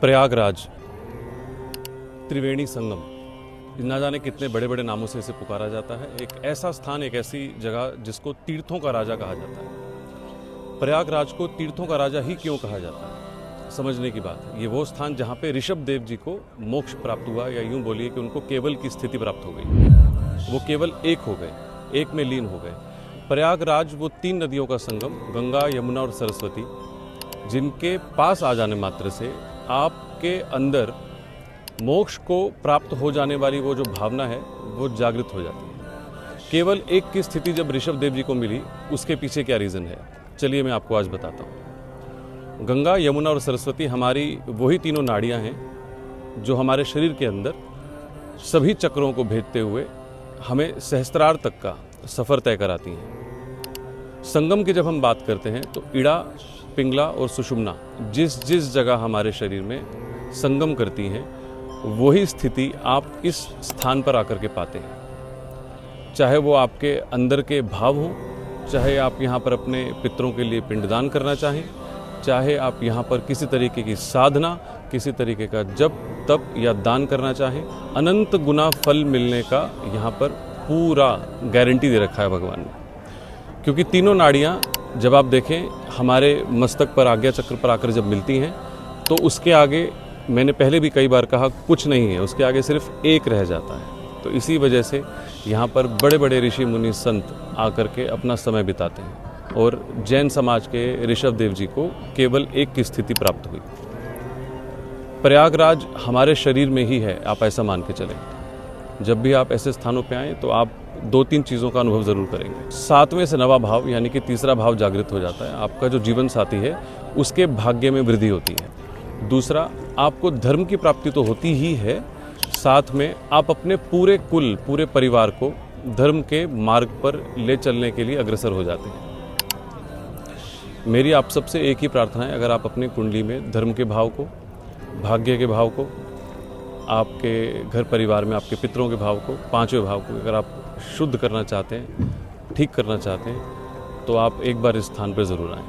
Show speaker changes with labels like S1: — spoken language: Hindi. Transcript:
S1: प्रयागराज त्रिवेणी संगम, ना जाने कितने बड़े बड़े नामों से इसे पुकारा जाता है। एक ऐसा स्थान, एक ऐसी जगह जिसको तीर्थों का राजा कहा जाता है। प्रयागराज को तीर्थों का राजा ही क्यों कहा जाता है, समझने की बात है। ये वो स्थान जहाँ पे ऋषभ देव जी को मोक्ष प्राप्त हुआ, या यूं बोलिए कि उनको केवल की स्थिति प्राप्त हो गई। वो केवल एक हो गए, एक में लीन हो गए। प्रयागराज वो 3 नदियों का संगम, गंगा, यमुना और सरस्वती, जिनके पास आ जाने मात्र से आपके अंदर मोक्ष को प्राप्त हो जाने वाली वो जो भावना है वो जागृत हो जाती है। केवल एक की स्थिति जब ऋषभ देव जी को मिली, उसके पीछे क्या रीज़न है, चलिए मैं आपको आज बताता हूँ। गंगा, यमुना और सरस्वती हमारी वही तीनों नाड़ियाँ हैं जो हमारे शरीर के अंदर सभी चक्रों को भेदते हुए हमें सहस्त्रार तक का सफ़र तय कराती हैं। संगम की जब हम बात करते हैं तो इड़ा, पिंगला और सुषुम्ना जिस जिस जगह हमारे शरीर में संगम करती हैं, वही स्थिति आप इस स्थान पर आकर के पाते हैं। चाहे वो आपके अंदर के भाव हों, चाहे आप यहाँ पर अपने पितरों के लिए पिंडदान करना चाहें, चाहे आप यहाँ पर किसी तरीके की साधना, किसी तरीके का जप, तप या दान करना चाहें, अनंत गुना फल मिलने का यहाँ पर पूरा गारंटी दे रखा है भगवान ने। क्योंकि तीनों नाड़ियाँ जब आप देखें हमारे मस्तक पर, आज्ञा चक्र पर आकर जब मिलती हैं, तो उसके आगे, मैंने पहले भी कई बार कहा, कुछ नहीं है, उसके आगे सिर्फ एक रह जाता है। तो इसी वजह से यहाँ पर बड़े बड़े ऋषि मुनि संत आकर के अपना समय बिताते हैं। और जैन समाज के ऋषभ देव जी को केवल एक की स्थिति प्राप्त हुई। प्रयागराज हमारे शरीर में ही है, आप ऐसा मान के चलें। जब भी आप ऐसे स्थानों पे आएँ तो आप 2-3 चीज़ों का अनुभव ज़रूर करेंगे। 7वें से 9वां भाव यानी कि तीसरा भाव जागृत हो जाता है। आपका जो जीवन साथी है उसके भाग्य में वृद्धि होती है। दूसरा, आपको धर्म की प्राप्ति तो होती ही है, साथ में आप अपने पूरे कुल, पूरे परिवार को धर्म के मार्ग पर ले चलने के लिए अग्रसर हो जाते हैं। मेरी आप सबसे एक ही प्रार्थना है, अगर आप अपनी कुंडली में धर्म के भाव को, भाग्य के भाव को, आपके घर परिवार में आपके पितरों के भाव को, 5वें भाव को अगर आप शुद्ध करना चाहते हैं, ठीक करना चाहते हैं, तो आप एक बार इस स्थान पर ज़रूर आएँ।